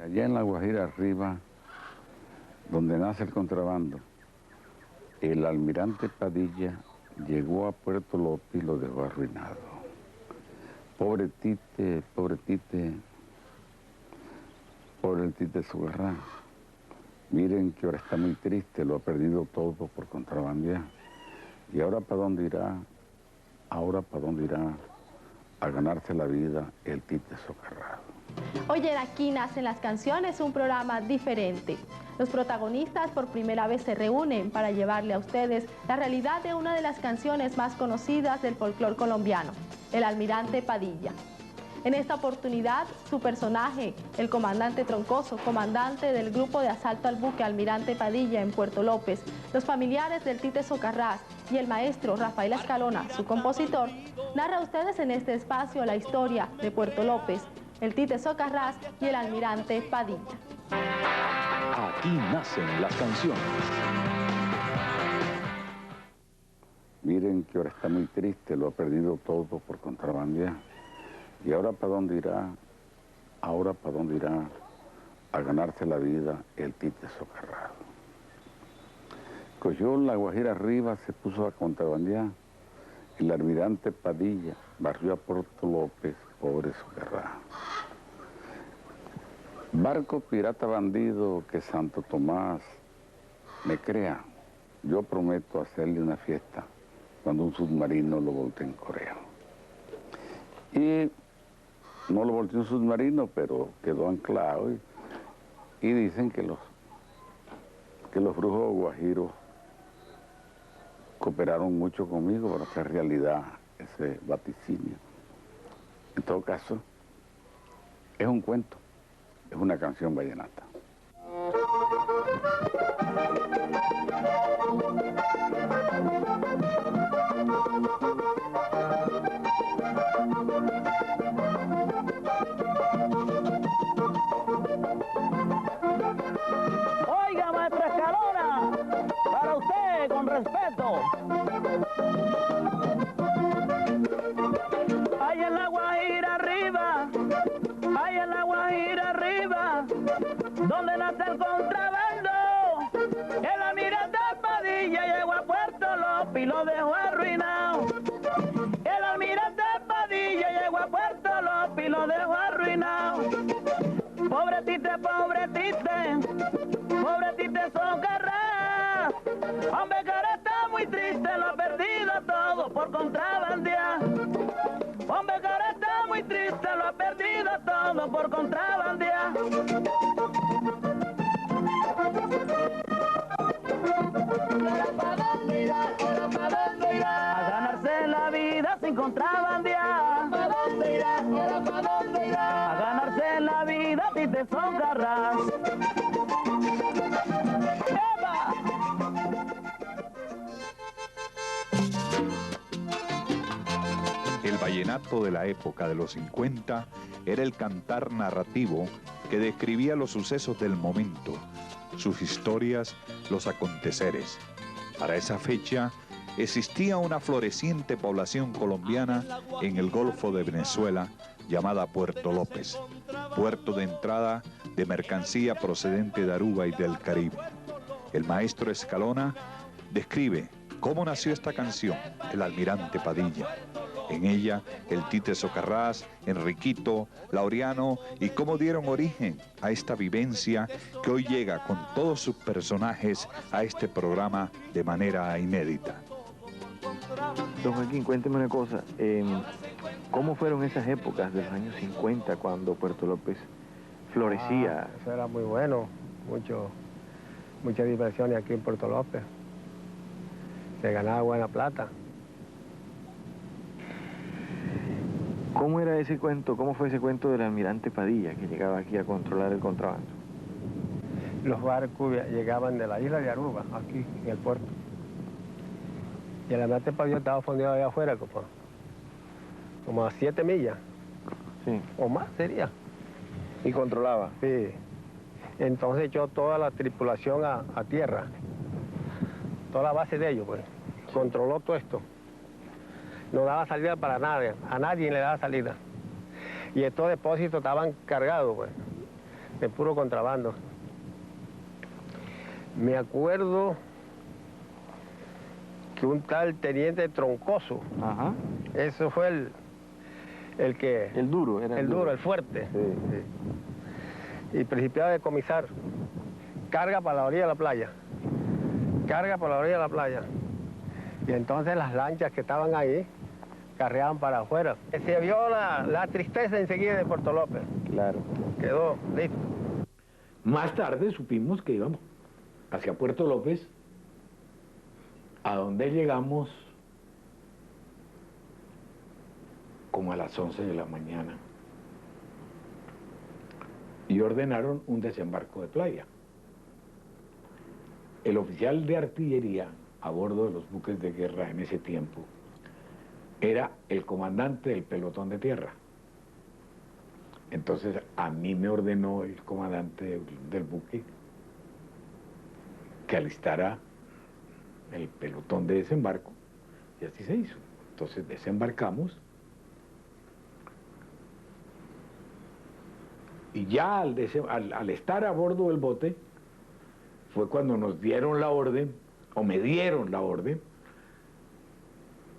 Allá en La Guajira arriba, donde nace el contrabando, el almirante Padilla llegó a Puerto López y lo dejó arruinado. Pobre Tite, pobre Tite, pobre el Tite Socarrás. Miren que ahora está muy triste, lo ha perdido todo por contrabandear. ¿Y ahora para dónde irá? Ahora para dónde irá a ganarse la vida el Tite Socarrás. Oye, aquí nacen las canciones, un programa diferente. Los protagonistas por primera vez se reúnen para llevarle a ustedes la realidad de una de las canciones más conocidas del folclore colombiano, el almirante Padilla. En esta oportunidad, su personaje, el comandante Troncoso, comandante del grupo de asalto al buque Almirante Padilla en Puerto López, los familiares del Tite Socarrás y el maestro Rafael Escalona, su compositor, narra a ustedes en este espacio la historia de Puerto López, el Tite Socarrás y el almirante Padilla. Aquí nacen las canciones. Miren que ahora está muy triste, lo ha perdido todo por contrabandear. ¿Y ahora para dónde irá? Ahora para dónde irá a ganarse la vida el Tite Socarrás. Cogió La Guajira arriba, se puso a contrabandear. El almirante Padilla barrió a Puerto López, pobre Socarrás. Barco pirata bandido que Santo Tomás me crea, yo prometo hacerle una fiesta cuando un submarino lo voltee en Corea. Y no lo volteó un submarino, pero quedó anclado y dicen que los brujos guajiros cooperaron mucho conmigo para hacer realidad ese vaticinio. En todo caso, es un cuento. Es una canción vallenata. Oiga, maestra Escalona, para usted, con respeto. Ahí en La Guajira arriba, ahí en La Guajira arriba, donde nace el contrabando, el almirante Padilla llegó a Puerto López y lo dejó arruinado. El almirante Padilla llegó a Puerto López y lo dejó arruinado. Pobre Tite, pobre Tite, pobre Tite Socarrás. Hombre, que ahora está muy triste, lo ha perdido todo por contrabandear. Hombre, que ahora está muy triste, lo ha perdido todo por contrabandear. A ganarse la vida sin contrabandear. A ganarse la vida Tite Socarrás. ¡Eva! El vallenato de la época de los 50 era el cantar narrativo que describía los sucesos del momento, sus historias, los aconteceres. Para esa fecha existía una floreciente población colombiana en el Golfo de Venezuela llamada Puerto López, puerto de entrada de mercancía procedente de Aruba y del Caribe. El maestro Escalona describe cómo nació esta canción, el almirante Padilla. En ella, el Tite Socarrás, Enriquito, Laureano y cómo dieron origen a esta vivencia que hoy llega con todos sus personajes a este programa de manera inédita. Don Joaquín, cuénteme una cosa, ¿cómo fueron esas épocas de los años 50 cuando Puerto López florecía? Eso era muy bueno, muchas diversiones aquí en Puerto López. Se ganaba buena plata. ¿Cómo era ese cuento, cómo fue ese cuento del almirante Padilla que llegaba aquí a controlar el contrabando? Los barcos llegaban de la isla de Aruba, aquí en el puerto. Y el almirante Padilla estaba fondeado allá afuera, como a 7 millas. Sí. O más sería. ¿Y controlaba? Sí. Entonces echó toda la tripulación a tierra. Toda la base de ellos, pues. Controló todo esto. No daba salida para nadie, a nadie le daba salida. Y estos depósitos estaban cargados, pues. de puro contrabando. Me acuerdo que un tal teniente Troncoso, Ajá. eso fue el que... El duro, era el duro, el fuerte. Sí. Sí. Y principiaba a decomisar. Carga para la orilla de la playa. Carga para la orilla de la playa. Y entonces las lanchas que estaban ahí carreaban para afuera. Se vio la tristeza enseguida de Puerto López. Claro. Quedó listo. Más tarde supimos que íbamos hacia Puerto López, a donde llegamos como a las 11 de la mañana y ordenaron un desembarco de playa. El oficial de artillería a bordo de los buques de guerra en ese tiempo era el comandante del pelotón de tierra. Entonces a mí me ordenó el comandante del buque que alistara el pelotón de desembarco, y así se hizo. Entonces desembarcamos y ya al estar a bordo del bote fue cuando nos dieron la orden, o me dieron la orden,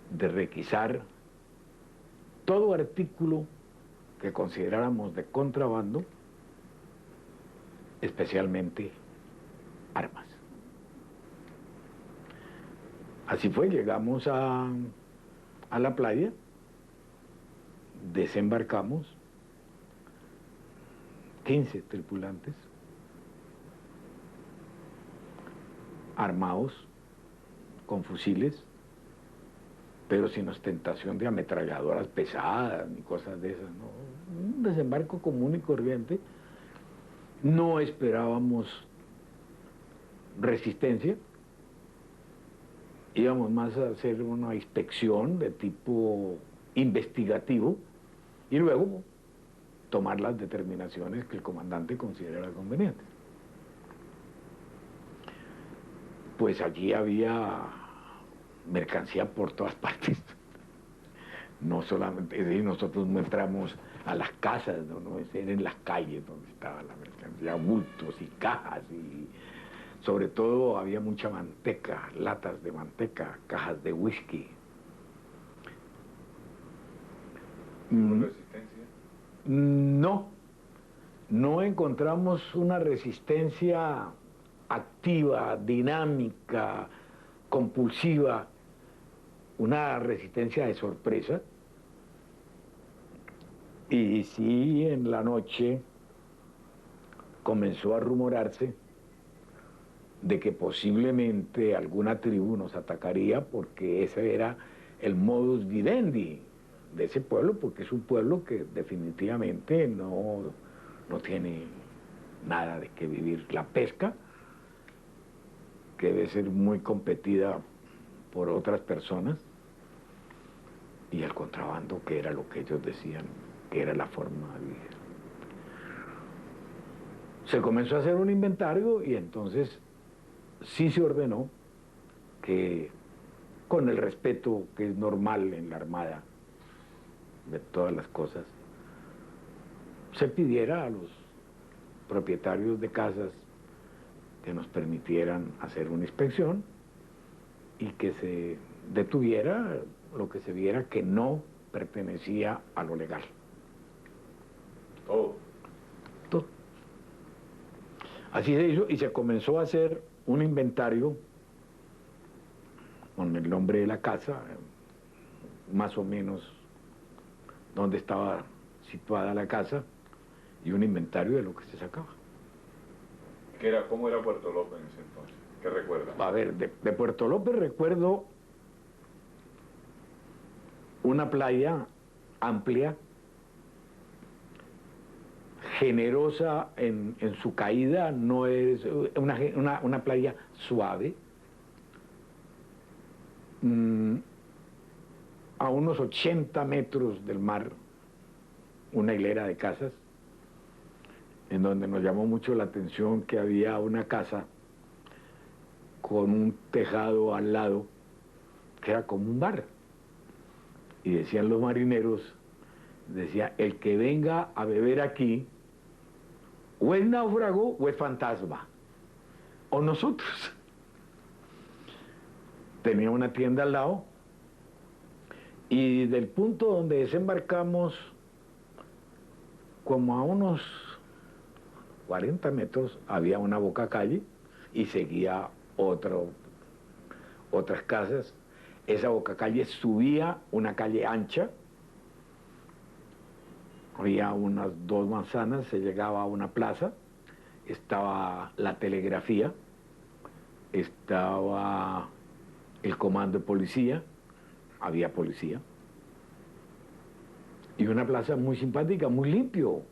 de requisar todo artículo que consideráramos de contrabando, especialmente armas. Así fue, llegamos a la playa, desembarcamos, 15 tripulantes, armados con fusiles, pero sin ostentación de ametralladoras pesadas ni cosas de esas, ¿no? Un desembarco común y corriente. No esperábamos resistencia, íbamos más a hacer una inspección de tipo investigativo y luego tomar las determinaciones que el comandante considerara convenientes. Pues allí había mercancía por todas partes. No solamente, es decir, nosotros no entramos a las casas, no, era en las calles donde estaba la mercancía, bultos y cajas, y sobre todo había mucha manteca, latas de manteca, cajas de whisky. ¿Resistencia? No encontramos una resistencia activa, dinámica, compulsiva, una resistencia de sorpresa. Y sí, en la noche comenzó a rumorarse de que posiblemente alguna tribu nos atacaría, porque ese era el modus vivendi de ese pueblo, porque es un pueblo que definitivamente no tiene nada de qué vivir. La pesca, que debe ser muy competida por otras personas, y el contrabando, que era lo que ellos decían que era la forma de vivir. Se comenzó a hacer un inventario y entonces sí se ordenó que, con el respeto que es normal en la Armada de todas las cosas, se pidiera a los propietarios de casas que nos permitieran hacer una inspección y que se detuviera lo que se viera que no pertenecía a lo legal. Todo. Todo. Así se hizo y se comenzó a hacer un inventario con el nombre de la casa, más o menos dónde estaba situada la casa, y un inventario de lo que se sacaba. ¿Cómo era Puerto López en ese entonces? ¿Qué recuerda? A ver, de Puerto López recuerdo una playa amplia, generosa en su caída, no es una playa suave, a unos 80 metros del mar, una hilera de casas, en donde nos llamó mucho la atención que había una casa con un tejado al lado que era como un bar. Y decían los marineros, decía, el que venga a beber aquí O es náufrago o es fantasma. O nosotros. Tenía una tienda al lado y del punto donde desembarcamos, como a unos 40 metros, había una boca calle y seguía otras casas. Esa boca calle subía una calle ancha, había unas 2 manzanas, se llegaba a una plaza, estaba la telegrafía, estaba el comando de policía, había policía, y una plaza muy simpática, muy limpio,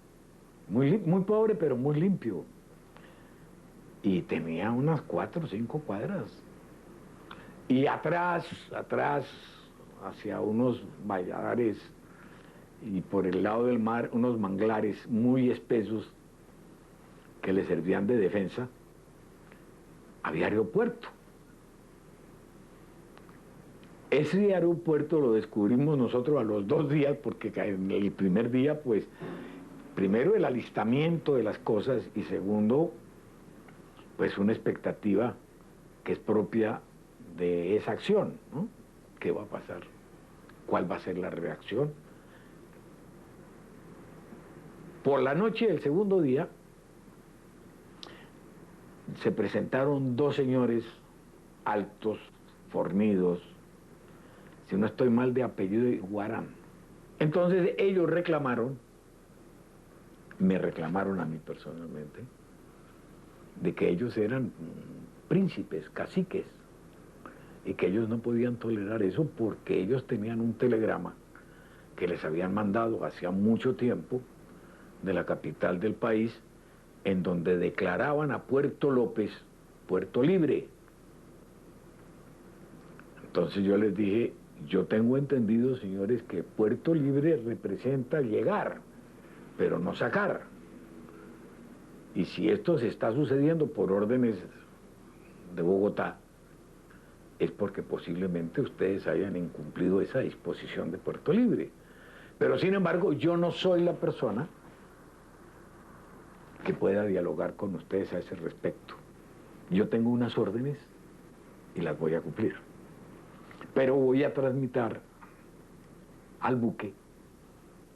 muy pobre, pero muy limpio. Y tenía unas 4 o 5 cuadras. Y atrás, hacia unos vallares y por el lado del mar, unos manglares muy espesos que le servían de defensa, había aeropuerto. Ese aeropuerto lo descubrimos nosotros a los 2 días, porque en el primer día, pues, primero el alistamiento de las cosas y segundo, pues una expectativa que es propia de esa acción, ¿no? ¿Qué va a pasar? ¿Cuál va a ser la reacción? Por la noche del segundo día se presentaron 2 señores altos, fornidos, si no estoy mal de apellido, Guarán. Entonces ellos me reclamaron a mí personalmente, de que ellos eran príncipes, caciques, y que ellos no podían tolerar eso porque ellos tenían un telegrama que les habían mandado hacía mucho tiempo de la capital del país, en donde declaraban a Puerto López Puerto Libre. Entonces yo les dije, yo tengo entendido, señores, que Puerto Libre representa llegar, pero no sacar. Y si esto se está sucediendo por órdenes de Bogotá, es porque posiblemente ustedes hayan incumplido esa disposición de Puerto Libre. Pero sin embargo, yo no soy la persona que pueda dialogar con ustedes a ese respecto. Yo tengo unas órdenes y las voy a cumplir. Pero voy a transmitir al buque,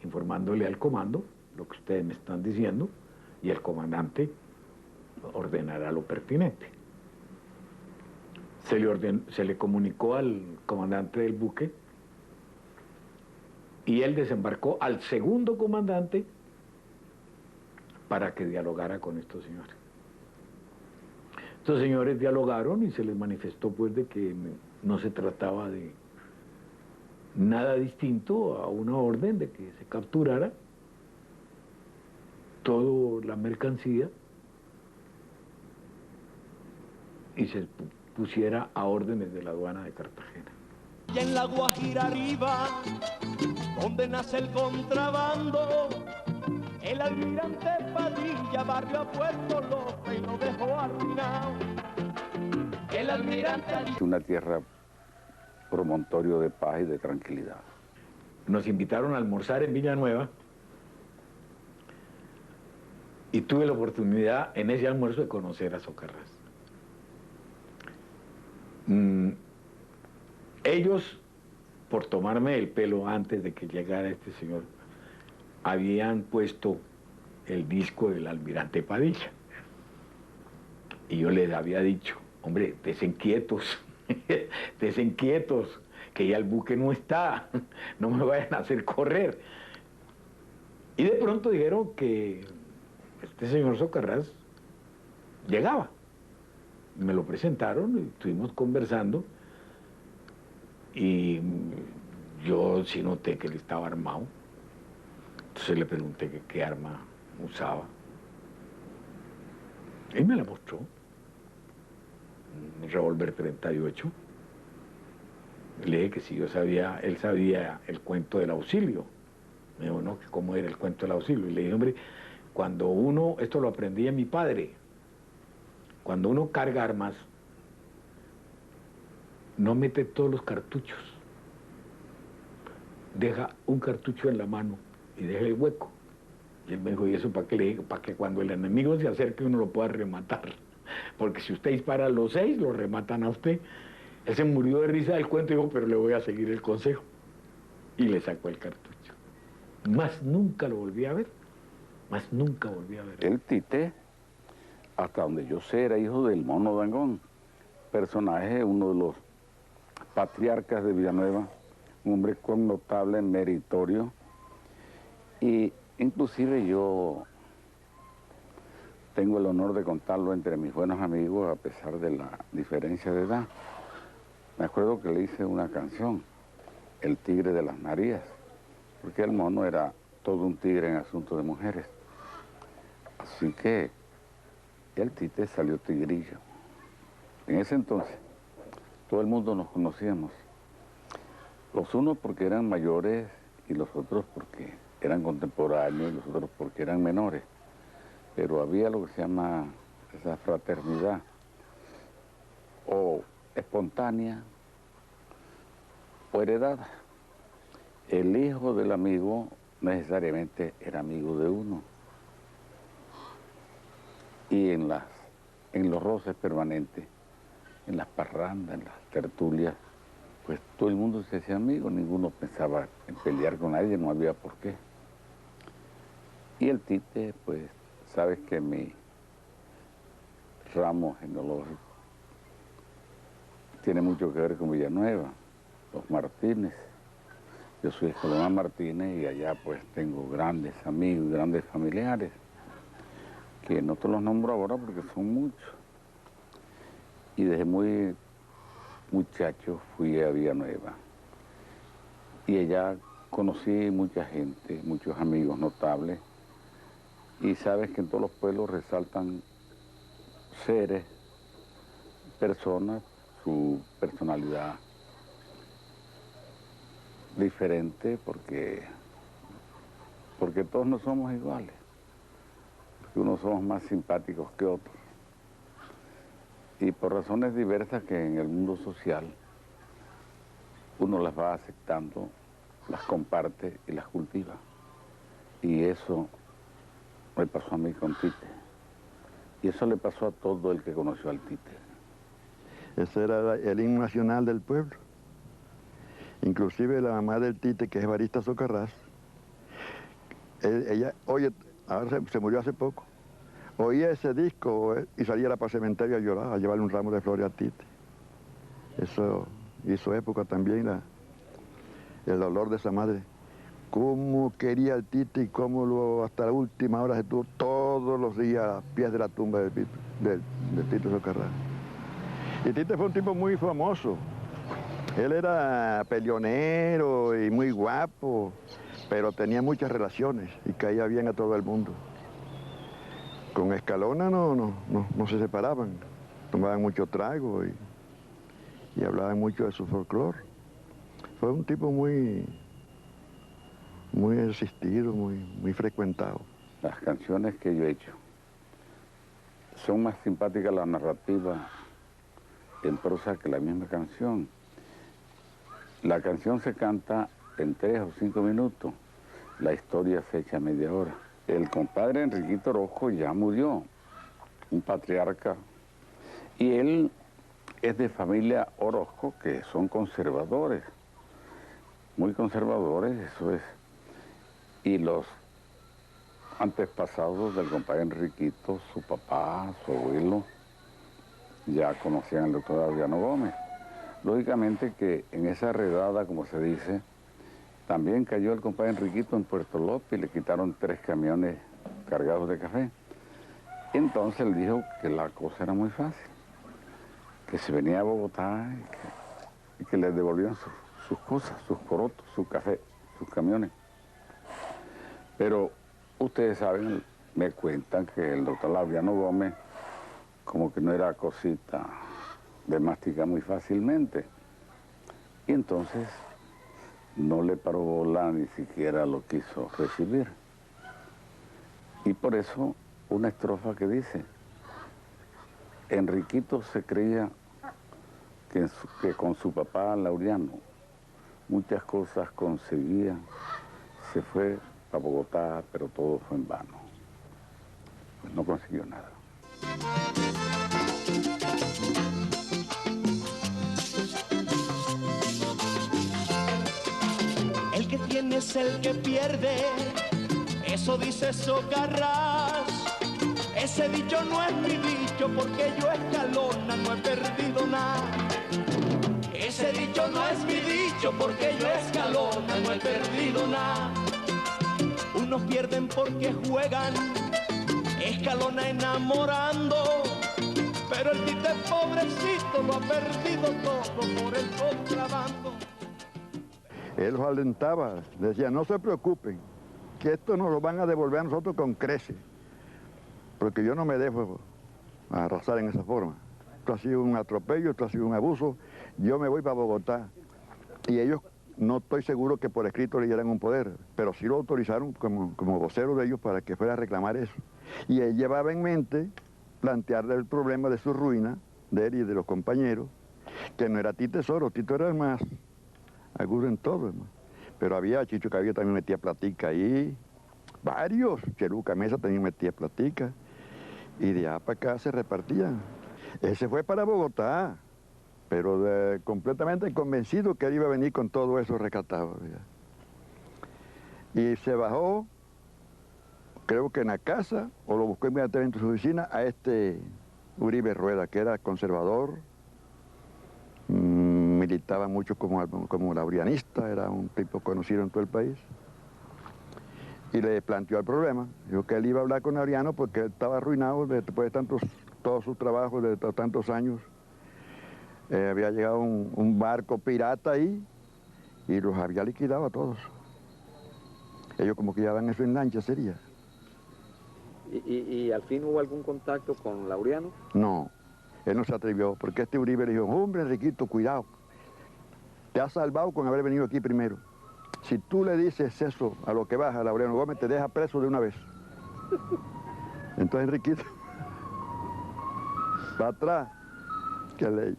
informándole al comando lo que ustedes me están diciendo, y el comandante ordenará lo pertinente. Se le comunicó al comandante del buque y él desembarcó al segundo comandante para que dialogara con estos señores. Estos señores dialogaron y se les manifestó pues de que no se trataba de nada distinto a una orden de que se capturara toda la mercancía y se pusiera a órdenes de la aduana de Cartagena. Y en la Guajira arriba, donde nace el contrabando, el almirante Padilla barrió a Puerto López y lo dejó arruinado. El almirante... Una tierra promontorio de paz y de tranquilidad. Nos invitaron a almorzar en Villanueva y tuve la oportunidad en ese almuerzo de conocer a Socarrás. Ellos, por tomarme el pelo antes de que llegara este señor, habían puesto el disco del almirante Padilla. Y yo les había dicho, hombre, desenquietos, desenquietos, que ya el buque no está, no me vayan a hacer correr. Y de pronto dijeron que este señor Socarrás llegaba. Me lo presentaron y estuvimos conversando y yo sí noté que él estaba armado. Entonces le pregunté que qué arma usaba. Él me la mostró, un revólver 38. Le dije que si yo sabía, él sabía el cuento del auxilio. Me dijo, no, que cómo era el cuento del auxilio. Y le dije, hombre, cuando uno, esto lo aprendí de mi padre, cuando uno carga armas, no mete todos los cartuchos. Deja un cartucho en la mano y deja el hueco. Y él me dijo, ¿y eso para qué le digo? Para que cuando el enemigo se acerque uno lo pueda rematar. Porque si usted dispara a los 6, lo rematan a usted. Él se murió de risa del cuento y dijo, pero le voy a seguir el consejo. Y le sacó el cartucho. Más nunca lo volví a ver. Más nunca volví a ver. El Tite, hasta donde yo sé, era hijo del Mono Dangond, personaje, uno de los patriarcas de Villanueva, un hombre connotable, meritorio, y inclusive yo tengo el honor de contarlo entre mis buenos amigos a pesar de la diferencia de edad. Me acuerdo que le hice una canción, El Tigre de las Marías, porque el Mono era todo un tigre en asuntos de mujeres. Así que el Tite salió tigrillo. En ese entonces, todo el mundo nos conocíamos. Los unos porque eran mayores y los otros porque eran contemporáneos y los otros porque eran menores. Pero había lo que se llama esa fraternidad o espontánea o heredada. El hijo del amigo necesariamente era amigo de uno. Y en los roces permanentes, en las parrandas, en las tertulias, pues todo el mundo se hacía amigo, ninguno pensaba en pelear con nadie, no había por qué. Y el Tite, pues, sabes que mi ramo genealógico tiene mucho que ver con Villanueva, los Martínez. Yo soy Escolomán Martínez y allá pues tengo grandes amigos, grandes familiares, que no te los nombro ahora porque son muchos. Y desde muy muchacho fui a Villanueva. Y allá conocí mucha gente, muchos amigos notables. Y sabes que en todos los pueblos resaltan seres, personas, su personalidad diferente porque todos no somos iguales. Porque unos somos más simpáticos que otros. Y por razones diversas que en el mundo social uno las va aceptando, las comparte y las cultiva. Y eso me pasó a mí con Tite. Y eso le pasó a todo el que conoció al Tite. Ese era el himno nacional del pueblo. Inclusive la mamá del Tite, que es Evarista Socarrás, ella, oye, ahora se murió hace poco, oía ese disco y saliera para el cementerio a llorar, a llevarle un ramo de flores a Tite. Eso hizo época también, el dolor de esa madre. Cómo quería el Tite y cómo hasta la última hora se estuvo todos los días a pies de la tumba del Tite Socarrás. Y Tite fue un tipo muy famoso. Él era peleonero y muy guapo, pero tenía muchas relaciones y caía bien a todo el mundo. Con Escalona no se separaban, tomaban mucho trago y hablaban mucho de su folclore. Fue un tipo muy asistido, muy frecuentado. Las canciones que yo he hecho son más simpáticas la narrativa en prosa que la misma canción. La canción se canta en 3 o 5 minutos, la historia se echa media hora. El compadre Enriquito Orozco ya murió, un patriarca, y él es de familia Orozco, que son conservadores, muy conservadores, eso es. Y los antepasados del compadre Enriquito, su papá, su abuelo, ya conocían al doctor Adriano Gómez. Lógicamente que en esa redada, como se dice, también cayó el compadre Enriquito en Puerto López y le quitaron 3 camiones cargados de café. Entonces él dijo que la cosa era muy fácil, que se venía a Bogotá y que le devolvían sus cosas, sus corotos, su café, sus camiones. Pero ustedes saben, me cuentan que el doctor Adriano Gómez como que no era cosita de masticar muy fácilmente. Y entonces no le paró bola, ni siquiera lo quiso recibir. Y por eso una estrofa que dice, Enriquito se creía que con su papá Laureano muchas cosas conseguía, se fue a Bogotá, pero todo fue en vano. Pues no consiguió nada. El que tiene es el que pierde, eso dice Socarrás. Ese dicho no es mi dicho, porque yo Escalona no he perdido nada. Ese dicho no es mi dicho, porque yo Escalona no he perdido nada. Unos pierden porque juegan, Escalona enamorando, pero el tite pobrecito lo ha perdido todo por el contrabando. Él los alentaba, decía, no se preocupen, que esto nos lo van a devolver a nosotros con creces, porque yo no me dejo arrasar en esa forma. Esto ha sido un atropello, esto ha sido un abuso, yo me voy para Bogotá. Y ellos, no estoy seguro que por escrito le dieran un poder, pero sí lo autorizaron como vocero de ellos para que fuera a reclamar eso. Y él llevaba en mente plantearle el problema de su ruina, de él y de los compañeros, que no era Tite solo, Tito era el más agudo en todo, hermano. Pero había, Chicho Cabello también metía platica ahí, varios, Cheruca Mesa también metía platica, y de allá para acá se repartían. Ese fue para Bogotá, pero completamente convencido que él iba a venir con todo eso rescatado. Y se bajó, creo que en la casa, o lo buscó inmediatamente en su oficina, a este Uribe Rueda, que era conservador, militaba mucho como laureanista, era un tipo conocido en todo el país, y le planteó el problema. Dijo que él iba a hablar con Laureano porque él estaba arruinado después de todos sus trabajos, de tantos años. Había llegado un barco pirata ahí y los había liquidado a todos. Ellos como que llevaban eso en lancha, sería. ¿Y al fin hubo algún contacto con Laureano? No, él no se atrevió, porque este Uribe le dijo, hombre, Enriquito, cuidado, te has salvado con haber venido aquí primero. Si tú le dices eso a lo que vas a Laureano Gómez, te deja preso de una vez. Entonces Enriquito, para atrás, qué ley.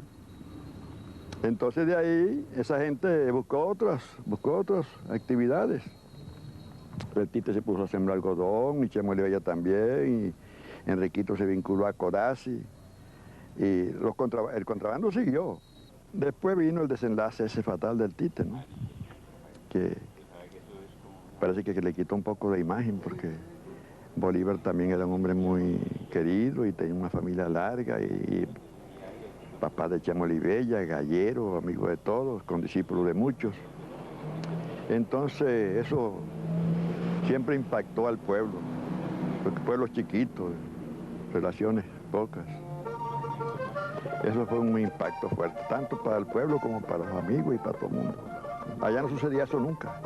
Entonces de ahí esa gente buscó otras actividades. El Tite se puso a sembrar algodón, y Chemo Olivella también, y Enriquito se vinculó a Corazzi, y el contrabando siguió. Después vino el desenlace ese fatal del Tite, ¿no? Que parece que le quitó un poco de imagen, porque Bolívar también era un hombre muy querido y tenía una familia larga, y papá de Chemo Olivella, gallero, amigo de todos, condiscípulo de muchos. Entonces eso siempre impactó al pueblo, porque pueblos chiquitos, relaciones pocas. Eso fue un impacto fuerte, tanto para el pueblo como para los amigos y para todo el mundo. Allá no sucedía eso nunca.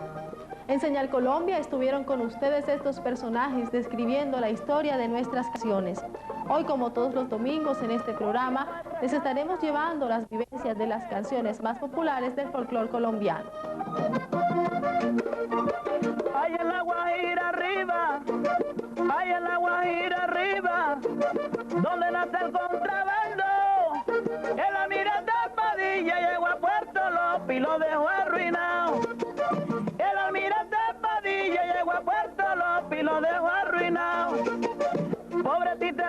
En Señal Colombia estuvieron con ustedes estos personajes describiendo la historia de nuestras canciones. Hoy, como todos los domingos en este programa, les estaremos llevando las vivencias de las canciones más populares del folclore colombiano. Ay, en la Guajira arriba, ay, en la Guajira arriba, donde nace el contrabando, el almirante Padilla llegó a Puerto López y lo dejó arruinado. El almirante Padilla llegó a Puerto López y lo dejó arruinado. Pobre Tite,